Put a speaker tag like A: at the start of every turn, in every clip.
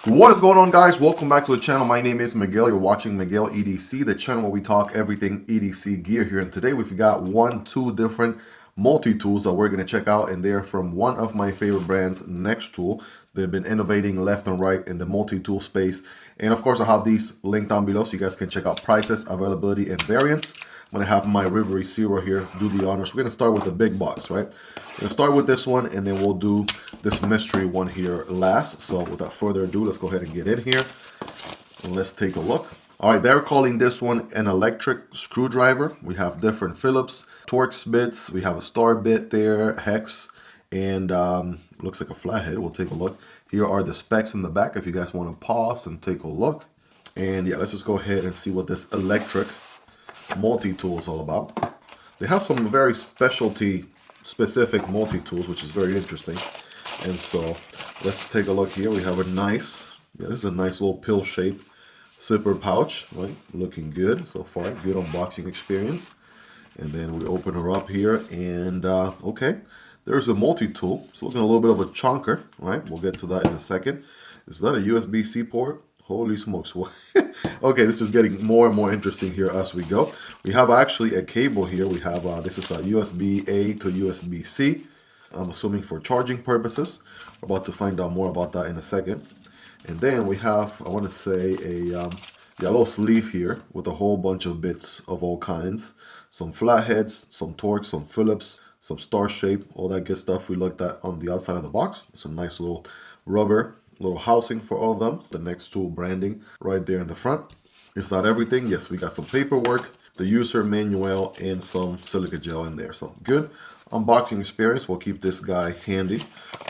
A: What is going on, guys? Welcome back to the channel. My name is Miguel. You're watching Miguel EDC, the channel where we talk everything EDC gear here. And today we've got two different multi-tools that we're going to check out, and they're from one of my favorite brands, Nextool. They've been innovating left and right in the multi-tool space. And of course, I'll have these linked down below so you guys can check out prices, availability, and variants. I'm going to have my Rivery Zero here do the honors. We're going to start with the big box, right? We're going to start with this one, and then we'll do this mystery one here last. So without further ado, let's go ahead and get in here. And let's take a look. All right, they're calling this one an electric screwdriver. We have different Phillips, Torx bits. We have a star bit there, hex, and looks like a flathead. We'll take a look. Here are the specs in the back if you guys want to pause and take a look. And yeah, let's just go ahead and see what this electric multi-tool is all about. They have some very specific multi-tools, which is very interesting. And so let's take a look here. We have a nice, this is a nice little pill shape zipper pouch, right? Looking good so far. Good unboxing experience. And then we open her up here, and okay, there's a multi-tool. It's looking a little bit of a chunker, right? We'll get to that in a second. Is that a USB-C port? Holy smokes. Okay, this is getting more and more interesting here as we go. We have actually a cable here. We have, this is a USB-A to USB-C. I'm assuming for charging purposes. We're about to find out more about that in a second. And then we have, I want to say, a little sleeve here with a whole bunch of bits of all kinds. Some flatheads, some Torx, some Phillips, some star shape, all that good stuff we looked at on the outside of the box. Some nice little rubber, little housing for all of them. The Nextool branding right there in the front. Is that everything? Yes, we got some paperwork, the user manual, and some silica gel in there. So good unboxing experience. We'll keep this guy handy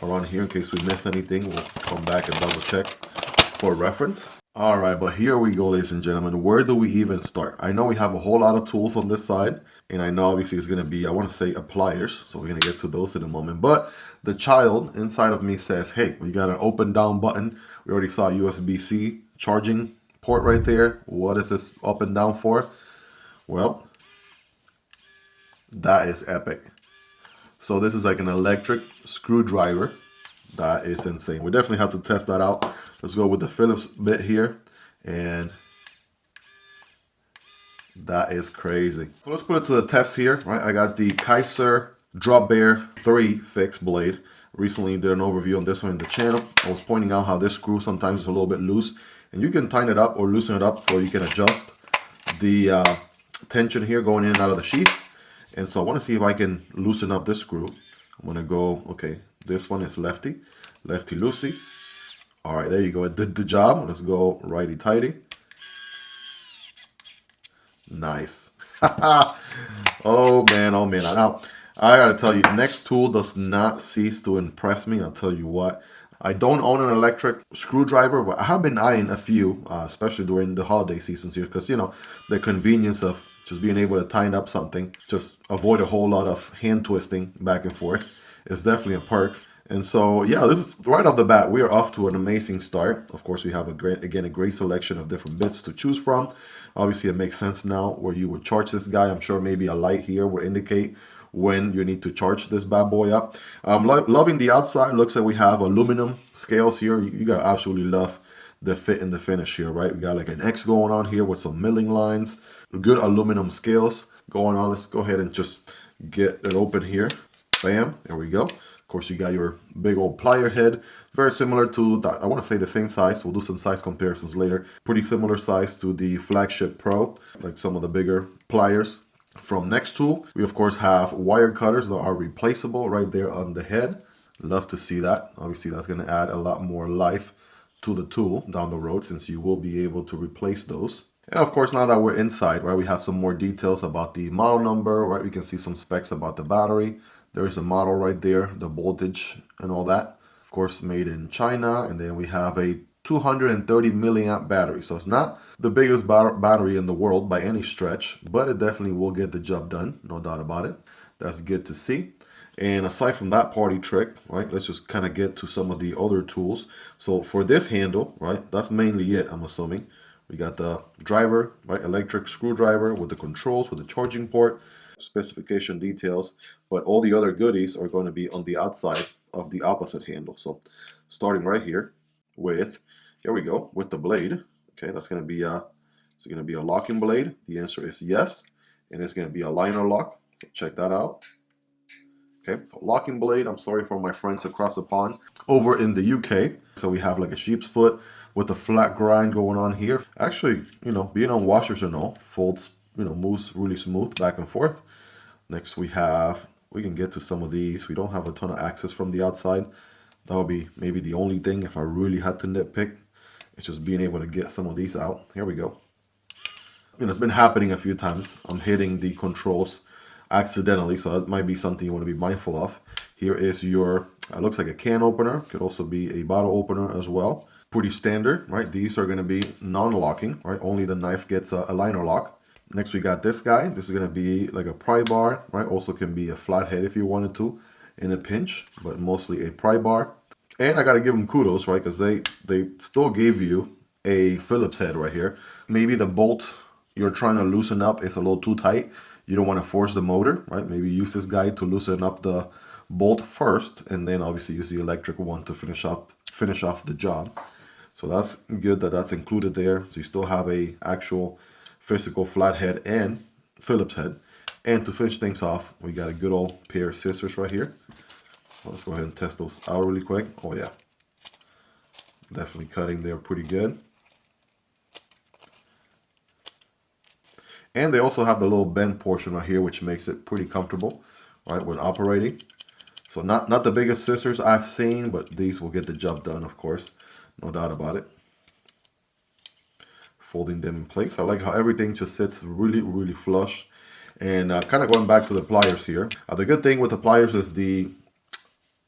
A: around here in case we miss anything. We'll come back and double check for reference. All right, but here we go, ladies and gentlemen. Where do we even start? I know we have a whole lot of tools on this side, and I know obviously it's going to be, I want to say, pliers. So we're going to get to those in a moment. But the child inside of me says, hey, we got an open down button. We already saw USB-C charging port right there. What is this up and down for? Well, that is epic. So this is like an electric screwdriver. That is insane. We definitely have to test that out. Let's go with the Phillips bit here. And that is crazy. So let's put it to the test here, right? I got the Kizer Drop Bear 3 fixed blade. Recently did an overview on this one in the channel. I was pointing out how this screw sometimes is a little bit loose. And you can tighten it up or loosen it up so you can adjust the tension here going in and out of the sheath. And so I want to see if I can loosen up this screw. I'm going to go, okay, this one is lefty, lefty-loosey. All right, there you go. It did the job. Let's go righty-tighty. Nice. Oh, man, oh, man. Now, I got to tell you, Nextool does not cease to impress me. I'll tell you what. I don't own an electric screwdriver, but I have been eyeing a few, especially during the holiday seasons here, because, you know, the convenience of just being able to tighten up something, just avoid a whole lot of hand twisting back and forth, is definitely a perk. And so, yeah, this is right off the bat, we are off to an amazing start. Of course, we have a great selection of different bits to choose from. Obviously, it makes sense now where you would charge this guy. I'm sure maybe a light here will indicate when you need to charge this bad boy up. Loving the outside. Looks like we have aluminum scales here. You gotta absolutely love the fit and the finish here, right? We got like an X going on here with some milling lines. Good aluminum scales going on. Let's go ahead and just get it open here. Bam, there we go. Of course, you got your big old plier head. Very similar to, I want to say the same size. We'll do some size comparisons later. Pretty similar size to the Flagship Pro, like some of the bigger pliers from Nextool. We, of course, have wire cutters that are replaceable right there on the head. Love to see that. Obviously, that's going to add a lot more life to the tool down the road since you will be able to replace those. And of course, now that we're inside, right, we have some more details about the model number, right? We can see some specs about the battery. There's a model right there, the voltage and all that. Of course, made in China. And then we have a 230 milliamp battery. So it's not the biggest battery in the world by any stretch, but it definitely will get the job done. No doubt about it. That's good to see. And aside from that party trick, right, let's just kind of get to some of the other tools. So for this handle, right, that's mainly it, I'm assuming. We got the driver, right, electric screwdriver with the controls, with the charging port, specification details, but all the other goodies are going to be on the outside of the opposite handle. So starting right here with Here we go with the blade. Okay, that's going to be a locking blade. The answer is yes, and it's going to be a liner lock. So check that out. Okay, so locking blade. I'm sorry for my friends across the pond over in the UK. So we have like a sheep's foot with a flat grind going on here. Actually, being on washers and all, folds, moves really smooth back and forth. Next we can get to some of these. We don't have a ton of access from the outside. That would be maybe the only thing if I really had to nitpick. It's just being able to get some of these out. Here we go. It's been happening a few times. I'm hitting the controls accidentally, so that might be something you want to be mindful of. Here is your, looks like a can opener. Could also be a bottle opener as well. Pretty standard, right? These are going to be non-locking, right? Only the knife gets a liner lock. Next, we got this guy. This is going to be like a pry bar, right? Also can be a flathead if you wanted to in a pinch, but mostly a pry bar. And I got to give them kudos, right? Because they still gave you a Phillips head right here. Maybe the bolt you're trying to loosen up is a little too tight. You don't want to force the motor, right? Maybe use this guy to loosen up the bolt first, and then obviously use the electric one to finish off the job. So that's good that that's included there. So you still have a actual physical flathead and Phillips head. And to finish things off, we got a good old pair of scissors right here. So let's go ahead and test those out really quick. Oh yeah, definitely cutting there pretty good. And they also have the little bend portion right here, which makes it pretty comfortable, right, when operating. So not the biggest scissors I've seen, but these will get the job done, of course. No doubt about it. Folding them in place. I like how everything just sits really, really flush. And kind of going back to the pliers here. The good thing with the pliers is the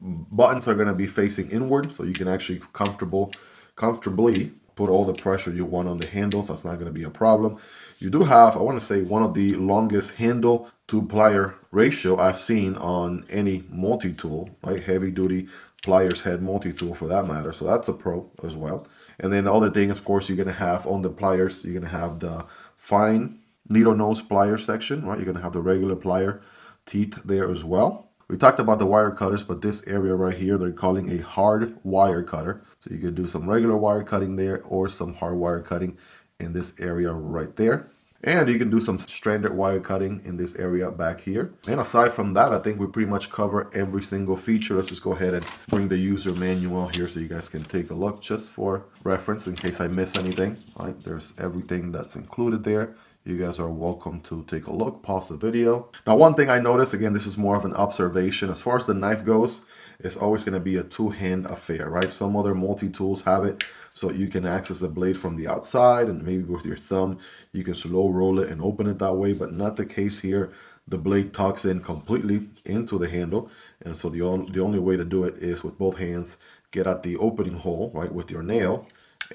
A: buttons are going to be facing inward, so you can actually comfortably put all the pressure you want on the handles. That's not going to be a problem. You do have, I want to say, one of the longest handle to plier ratio I've seen on any multi-tool, right? Heavy duty pliers head multi-tool for that matter. So that's a pro as well. And then the other thing, of course, you're going to have on the pliers, you're going to have the fine needle nose plier section, right? You're going to have the regular plier teeth there as well. We talked about the wire cutters, but this area right here, they're calling a hard wire cutter. So you could do some regular wire cutting there or some hard wire cutting in this area right there. And you can do some stranded wire cutting in this area back here. And aside from that, I think we pretty much cover every single feature. Let's just go ahead and bring the user manual here so you guys can take a look just for reference in case I miss anything. All right, there's everything that's included there. You guys are welcome to take a look, pause the video. Now, one thing I noticed, again, this is more of an observation. As far as the knife goes, it's always going to be a two-hand affair, right? Some other multi-tools have it so you can access the blade from the outside, and maybe with your thumb, you can slow roll it and open it that way, but not the case here. The blade tucks in completely into the handle, and so the only way to do it is with both hands, get at the opening hole, right, with your nail,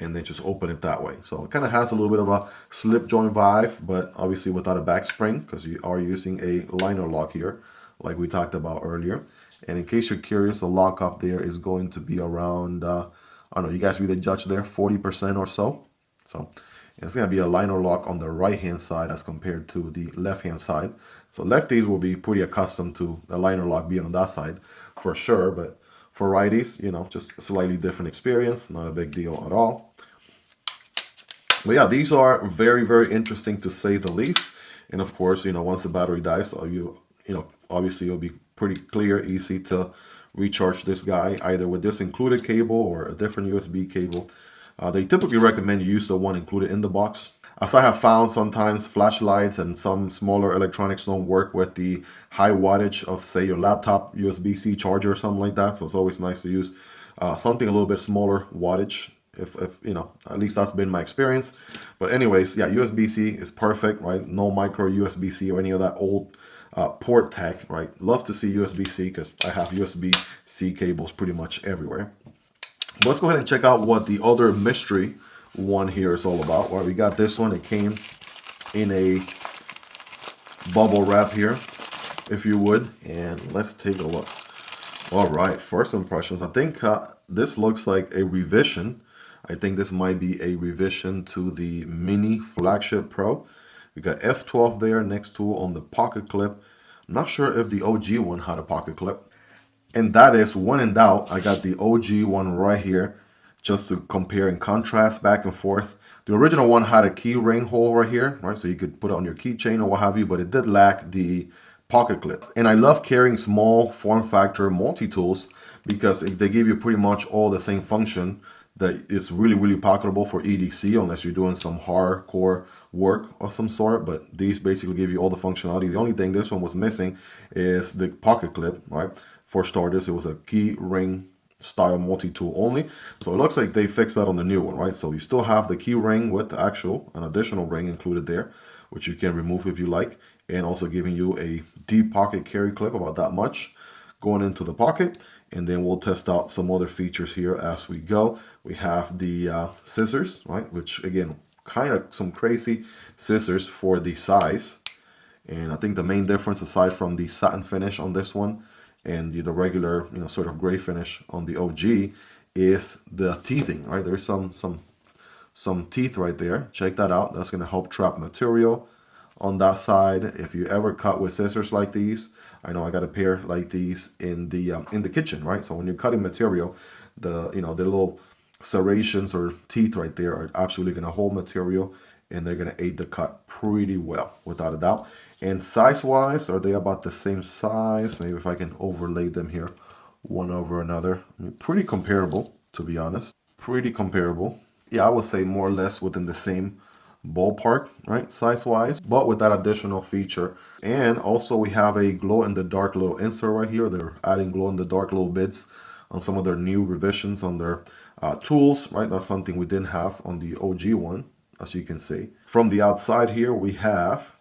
A: and then just open it that way. So it kind of has a little bit of a slip joint vibe, but obviously without a back spring because you are using a liner lock here, like we talked about earlier. And in case you're curious, the lock up there is going to be around, I don't know, you guys be the judge there, 40% or so. So it's going to be a liner lock on the right-hand side as compared to the left-hand side. So lefties will be pretty accustomed to the liner lock being on that side for sure, but for righties, just a slightly different experience, not a big deal at all. But yeah, these are very, very interesting to say the least. And of course, once the battery dies, obviously it'll be pretty clear, easy to recharge this guy either with this included cable or a different USB cable. They typically recommend you use the one included in the box. As I have found, sometimes flashlights and some smaller electronics don't work with the high wattage of, say, your laptop USB-C charger or something like that. So it's always nice to use something a little bit smaller wattage. If at least that's been my experience. But anyways, yeah, USB-C is perfect, right? No micro USB-C or any of that old port tech, right? Love to see USB-C because I have USB-C cables pretty much everywhere. But let's go ahead and check out what the other mystery one here is all about. Well, we got this one. It came in a bubble wrap here, if you would, and let's take a look. All right, first impressions. I think this looks like a revision. I think this might be a revision to the Mini Flagship Pro. We got F12 there, Nextool on the pocket clip. I'm not sure if the OG one had a pocket clip. And that is, when in doubt, I got the OG one right here. just to compare and contrast back and forth. The original one had a key ring hole right here, right? So you could put it on your keychain or what have you, but it did lack the pocket clip. And I love carrying small form factor multi-tools because they give you pretty much all the same function that is really, really pocketable for EDC unless you're doing some hardcore work of some sort. But these basically give you all the functionality. The only thing this one was missing is the pocket clip, right? For starters, it was a key ring style multi-tool only. So it looks like they fixed that on the new one, right? So you still have the key ring with the actual, an additional ring included there, which you can remove if you like, and also giving you a deep pocket carry clip, about that much, going into the pocket. And then we'll test out some other features here as we go. We have the scissors, right? Which again, kind of some crazy scissors for the size. And I think the main difference, aside from the satin finish on this one and the regular, sort of gray finish on the OG, is the teething, right? There's some teeth right there. Check that out. That's going to help trap material on that side. If you ever cut with scissors like these, I know I got a pair like these in the kitchen, right? So when you're cutting material, the little serrations or teeth right there are absolutely going to hold material, and they're going to aid the cut pretty well, without a doubt. And size-wise, are they about the same size? Maybe if I can overlay them here, one over another. I mean, pretty comparable, to be honest. Pretty comparable. Yeah, I would say more or less within the same ballpark, right, size-wise, but with that additional feature. And also we have a glow-in-the-dark little insert right here. They're adding glow-in-the-dark little bits on some of their new revisions on their tools, right? That's something we didn't have on the OG one, as you can see. From the outside here, we have,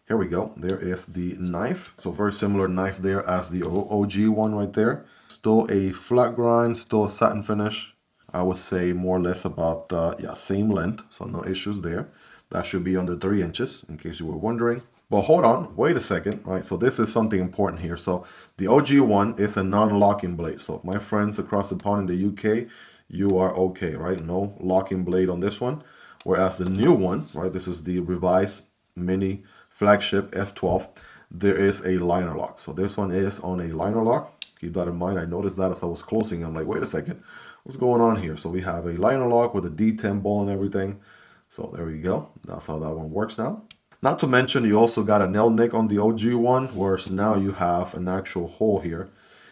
A: here we go, there is the knife. So very similar knife there as the OG one right there. Still a flat grind, still a satin finish. I would say more or less about, same length, so no issues there. That should be under 3 inches, in case you were wondering. But hold on, wait a second, right? So this is something important here. So the OG one is a non-locking blade. So my friends across the pond in the UK, you are okay, right? No locking blade on this one. Whereas the new one, right, this is the revised mini flagship F12, there is a liner lock. So this one is on a liner lock. Keep that in mind. I noticed that as I was closing. I'm like, wait a second, what's going on here? So we have a liner lock with a D10 ball and everything. So there we go. That's how that one works now. Not to mention, you also got a nail nick on the OG one, whereas now you have an actual hole here.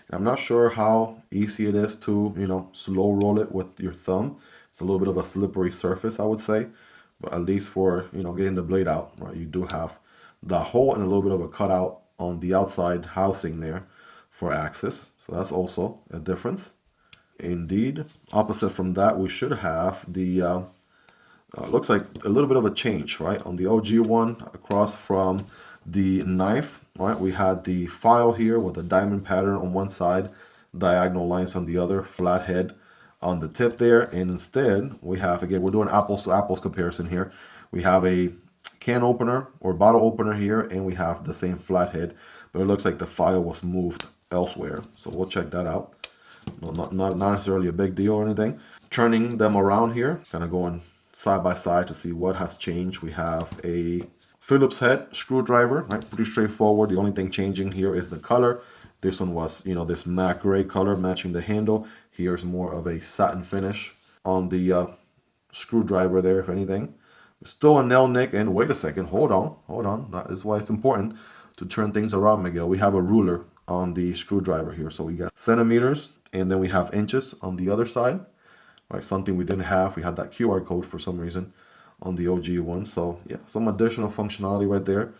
A: And I'm not sure how easy it is to, slow roll it with your thumb. It's a little bit of a slippery surface, I would say. But at least for, getting the blade out, right, you do have the hole and a little bit of a cutout on the outside housing there for access. So that's also a difference. Indeed. Opposite from that, we should have the looks like a little bit of a change, right? On the OG one, across from the knife, right? We had the file here with a diamond pattern on one side, diagonal lines on the other, flat head on the tip there. And instead, we have, again, we're doing apples to apples comparison here. We have a can opener or bottle opener here, and we have the same flat head, but it looks like the file was moved elsewhere. So we'll check that out. No, not necessarily a big deal or anything. Turning them around here, kind of going side by side to see what has changed. We have a Phillips head screwdriver, right? Pretty straightforward. The only thing changing here is the color. This one was, this matte gray color matching the handle. Here's more of a satin finish on the screwdriver there, if anything. Still a nail nick, and wait a second, hold on. That is why it's important to turn things around, Miguel. We have a ruler on the screwdriver here. So we got centimeters, and then we have inches on the other side. Right, something we didn't have. We had that QR code for some reason on the OG one. So yeah, some additional functionality right there.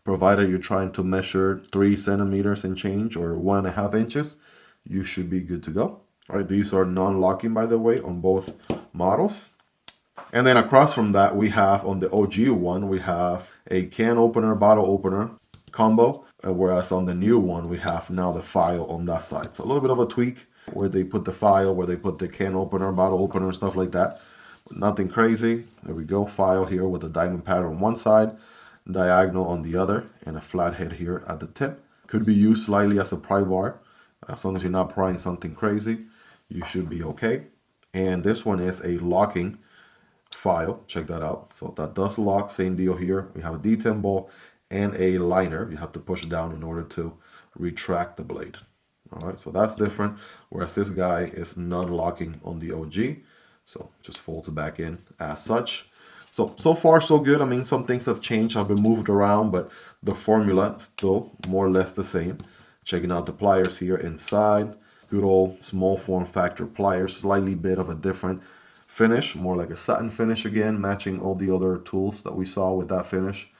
A: Provided you're trying to measure 3 centimeters and change or 1.5 inches, you should be good to go. All right, these are non-locking, by the way, on both models. And then across from that, we have on the OG one, we have a can opener, bottle opener combo. Whereas on the new one, we have now the file on that side. So a little bit of a tweak where they put the file, where they put the can opener, bottle opener, stuff like that. Nothing crazy. There we go. File here with a diamond pattern on one side, diagonal on the other, and a flat head here at the tip. Could be used slightly as a pry bar. As long as you're not prying something crazy, you should be okay. And this one is a locking file. Check that out. So that does lock. Same deal here. We have a D10 ball and a liner. You have to push it down in order to retract the blade. All right, so that's different, whereas this guy is non-locking on the OG. So just folds back in as such. So far so good. I mean, some things have changed, have been moved around, but the formula is still more or less the same. Checking out the pliers here inside. Good old small form factor pliers, slightly bit of a different finish, more like a satin finish again, matching all the other tools that we saw with that finish.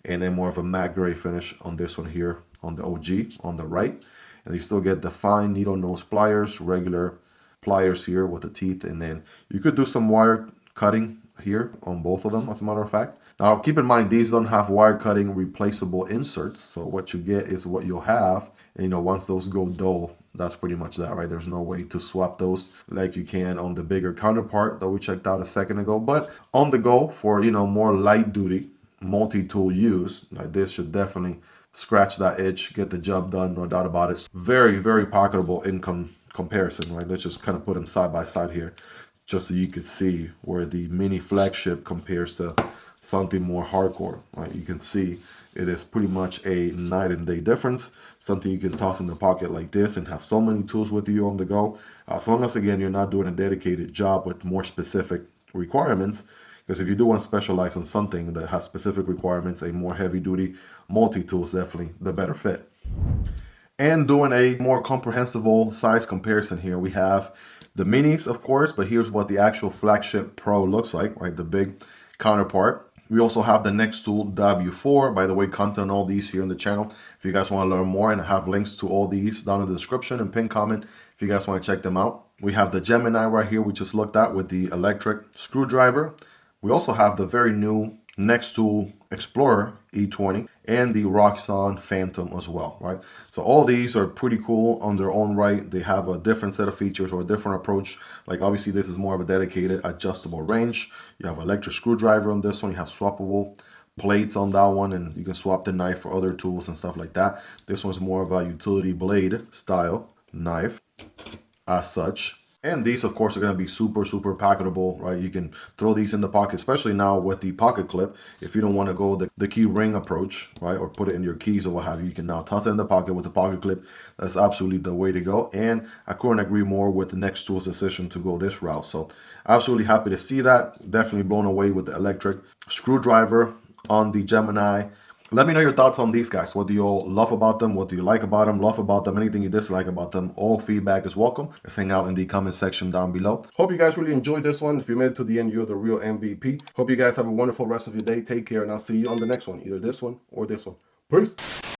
A: And then more of a matte gray finish on this one here on the OG on the right. And you still get the fine needle nose pliers, regular pliers here with the teeth, and then you could do some wire cutting here on both of them, as a matter of fact. Now keep in mind, these don't have wire cutting replaceable inserts, so what you get is what you'll have. And you know, once those go dull, that's pretty much that, right? There's no way to swap those like you can on the bigger counterpart that we checked out a second ago. But on the go for, you know, more light duty multi-tool use, like this should definitely scratch that itch, get the job done, no doubt about it. Very, very pocketable in comparison, right? Let's just kind of put them side by side here, just so you could see where the mini flagship compares to something more hardcore, right? You can see it is pretty much a night and day difference. Something you can toss in the pocket like this and have so many tools with you on the go. As long as, again, you're not doing a dedicated job with more specific requirements. Because if you do want to specialize on something that has specific requirements, a more heavy duty multi-tool is definitely the better fit. And doing a more comprehensible size comparison here, we have the minis, of course, but here's what the actual Flagship Pro looks like, right? The big counterpart. We also have the Nextool W4. By the way, content on all these here in the channel. If you guys want to learn more, and I have links to all these down in the description and pinned comment if you guys want to check them out. We have the Gemini right here we just looked at with the electric screwdriver. We also have the very new Nextool Explorer E20 and the Roxxon Phantom as well, right? So all these are pretty cool on their own right. They have a different set of features or a different approach. Like obviously this is more of a dedicated adjustable range. You have electric screwdriver on this one. You have swappable plates on that one, and you can swap the knife for other tools and stuff like that. This one's more of a utility blade style knife as such. And these, of course, are going to be super, super packetable, right? You can throw these in the pocket, especially now with the pocket clip. If you don't want to go the key ring approach, right, or put it in your keys or what have you, you can now toss it in the pocket with the pocket clip. That's absolutely the way to go. And I couldn't agree more with the Nextool's decision to go this route. So absolutely happy to see that. Definitely blown away with the electric screwdriver on the Gemini. Let me know your thoughts on these guys. What do you all love about them? What do you like about them? Love about them? Anything you dislike about them? All feedback is welcome. Let's hang out in the comment section down below. Hope you guys really enjoyed this one. If you made it to the end, you're the real MVP. Hope you guys have a wonderful rest of your day. Take care, and I'll see you on the next one. Either this one or this one. Peace.